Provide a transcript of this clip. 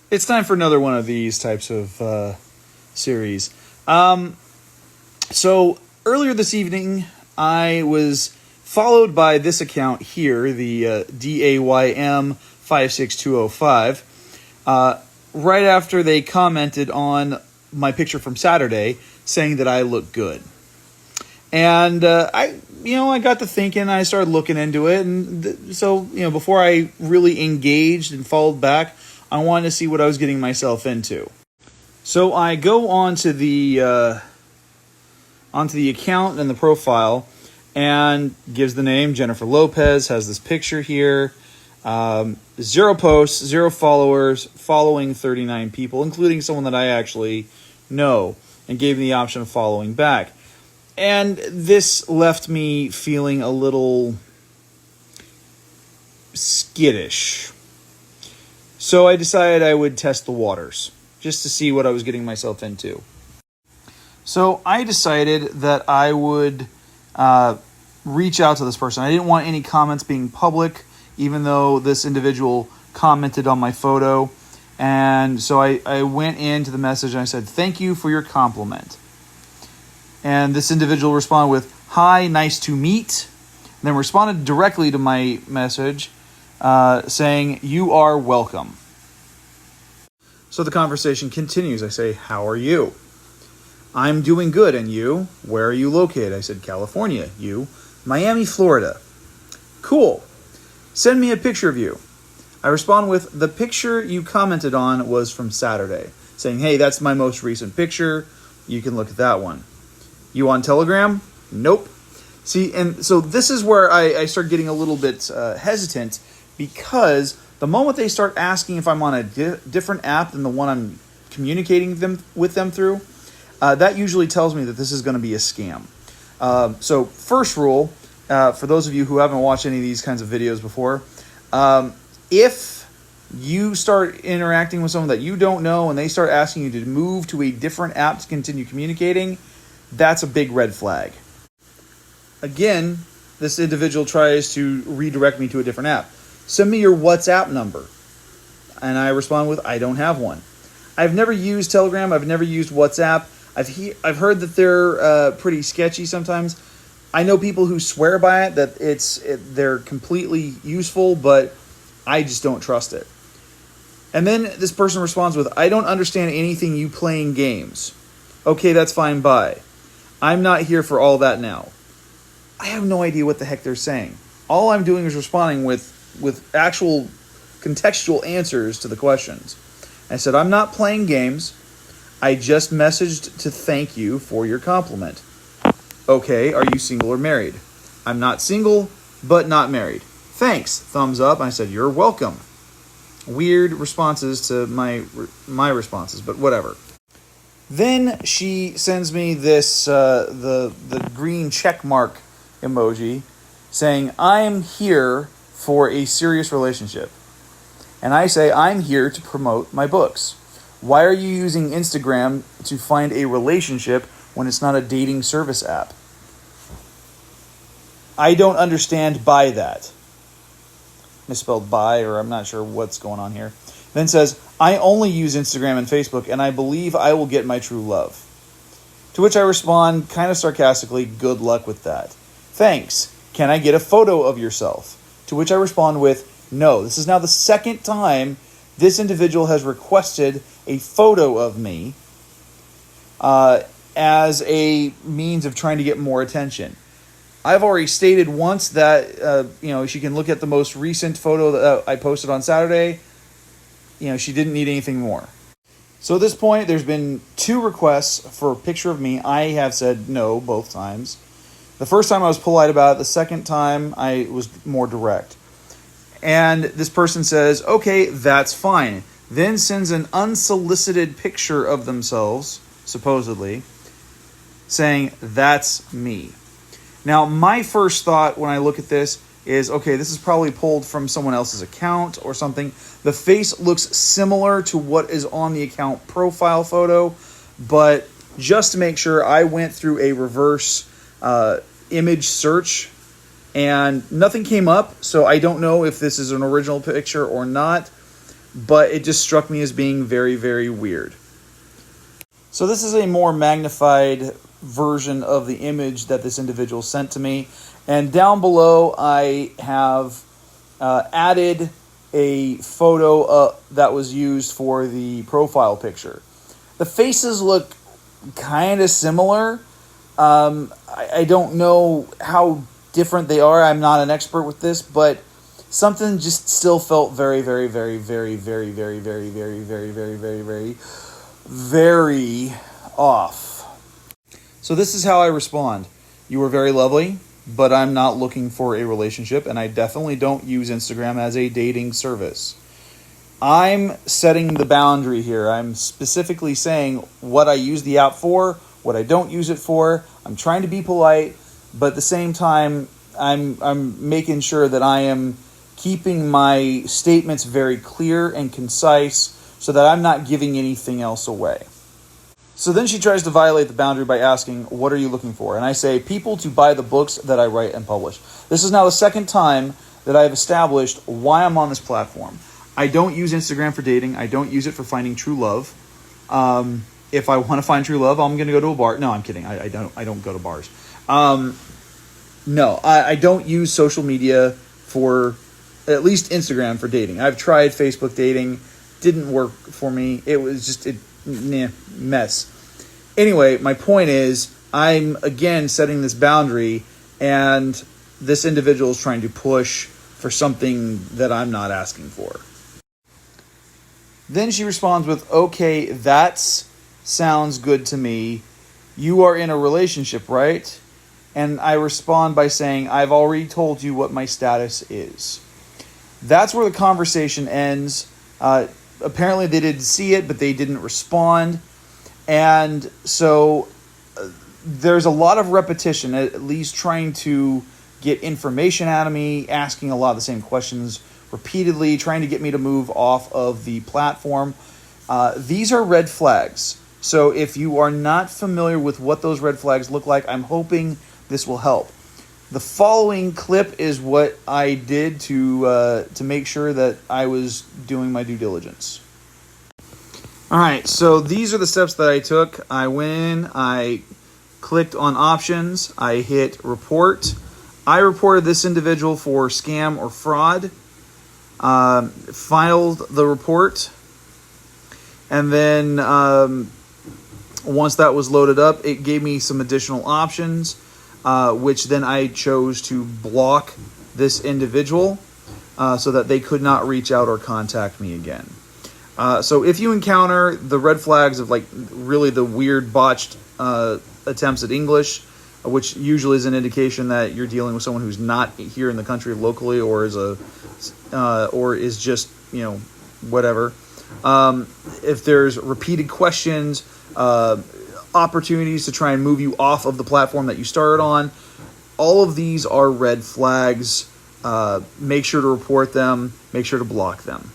It's time for another one of these types of series. So earlier this evening, I was followed by this account here, the DAYM56205, right after they commented on my picture from Saturday, saying that I look good. And I got to thinking, I started looking into it, and so before I really engaged and followed back, I wanted to see what I was getting myself into. So I go onto the account and the profile, and gives the name Jennifer Lopez, has this picture here, 0 posts, 0 followers, following 39 people, including someone that I actually know, and gave me the option of following back. And this left me feeling a little skittish. So I decided I would test the waters, just to see what I was getting myself into. So I decided that I would reach out to this person. I didn't want any comments being public, even though this individual commented on my photo. And so I went into the message and I said, "Thank you for your compliment." And this individual responded with, "Hi, nice to meet." And then responded directly to my message saying, "You are welcome." So the conversation continues. I say, "How are you?" "I'm doing good, and you? Where are you located?" I said, "California." "You?" "Miami, Florida." "Cool. Send me a picture of you." I respond with, "The picture you commented on was from Saturday," saying, "Hey, that's my most recent picture. You can look at that one." "You on Telegram?" "Nope." See, and so this is where I start getting a little bit hesitant, because the moment they start asking if I'm on a different app than the one I'm communicating with them through, that usually tells me that this is going to be a scam. So first rule, for those of you who haven't watched any of these kinds of videos before, if you start interacting with someone that you don't know and they start asking you to move to a different app to continue communicating, that's a big red flag. Again, this individual tries to redirect me to a different app. "Send me your WhatsApp number." And I respond with, "I don't have one." I've never used Telegram. I've never used WhatsApp. I've heard that they're pretty sketchy sometimes. I know people who swear by it, that they're completely useful, but I just don't trust it. And then this person responds with, "I don't understand anything, you playing games." "Okay, that's fine, bye. I'm not here for all that now." I have no idea what the heck they're saying. All I'm doing is responding with actual contextual answers to the questions. I said, "I'm not playing games. I just messaged to thank you for your compliment." "Okay, are you single or married?" "I'm not single, but not married." "Thanks, thumbs up." I said, "You're welcome." Weird responses to my responses, but whatever. Then she sends me this the green check mark emoji saying, "I'm here for a serious relationship." And I say, "I'm here to promote my books. Why are you using Instagram to find a relationship when it's not a dating service app?" I don't understand by that. Misspelled by, or I'm not sure what's going on here. Then says, "I only use Instagram and Facebook, and I believe I will get my true love." To which I respond, kind of sarcastically, "Good luck with that. Thanks. Can I get a photo of yourself?" To which I respond with, "No." This is now the second time this individual has requested a photo of me as a means of trying to get more attention. I've already stated once that she can look at the most recent photo that I posted on Saturday. She didn't need anything more. So at this point, there's been 2 requests for a picture of me. I have said no both times. The first time I was polite about it. The second time I was more direct. And this person says, "Okay, that's fine." Then sends an unsolicited picture of themselves, supposedly, saying, "That's me." Now, my first thought when I look at this is, okay, this is probably pulled from someone else's account or something. The face looks similar to what is on the account profile photo, but just to make sure, I went through a reverse image search and nothing came up, so I don't know if this is an original picture or not. but it just struck me as being very, very weird. So this is a more magnified version of the image that this individual sent to me. And down below, I have added a photo that was used for the profile picture. The faces look kind of similar. I don't know how different they are. I'm not an expert with this, but something just still felt very, very, very, very, very, very, very, very, very, very, very, very, very off. So this is how I respond. You were very lovely, but I'm not looking for a relationship, and I definitely don't use Instagram as a dating service. I'm setting the boundary here. I'm specifically saying what I use the app for, what I don't use it for. I'm trying to be polite, but at the same time, I'm making sure that I am keeping my statements very clear and concise so that I'm not giving anything else away. So then she tries to violate the boundary by asking, what are you looking for? And I say, people to buy the books that I write and publish. This is now the second time that I've established why I'm on this platform. I don't use Instagram for dating. I don't use it for finding true love. If I want to find true love, I'm going to go to a bar. No, I'm kidding. I don't go to bars. No, I don't use social media for, at least Instagram, for dating. I've tried Facebook dating. Didn't work for me. It was just mess. Anyway, my point is, I'm again setting this boundary, and this individual is trying to push for something that I'm not asking for. Then she responds with, okay, that sounds good to me. You are in a relationship, right? And I respond by saying, I've already told you what my status is. That's where the conversation ends. Apparently they didn't see it, but they didn't respond. And so there's a lot of repetition, at least trying to get information out of me, asking a lot of the same questions repeatedly, trying to get me to move off of the platform. These are red flags. So if you are not familiar with what those red flags look like, I'm hoping this will help. The following clip is what I did to make sure that I was doing my due diligence. All right, so these are the steps that I took. I went in, I clicked on options, I hit report. I reported this individual for scam or fraud, filed the report, and then once that was loaded up, it gave me some additional options, which then I chose to block this individual so that they could not reach out or contact me again. So if you encounter the red flags of like really the weird botched attempts at English, which usually is an indication that you're dealing with someone who's not here in the country locally or is just, whatever. If there's repeated questions, opportunities to try and move you off of the platform that you started on, all of these are red flags. Make sure to report them. Make sure to block them.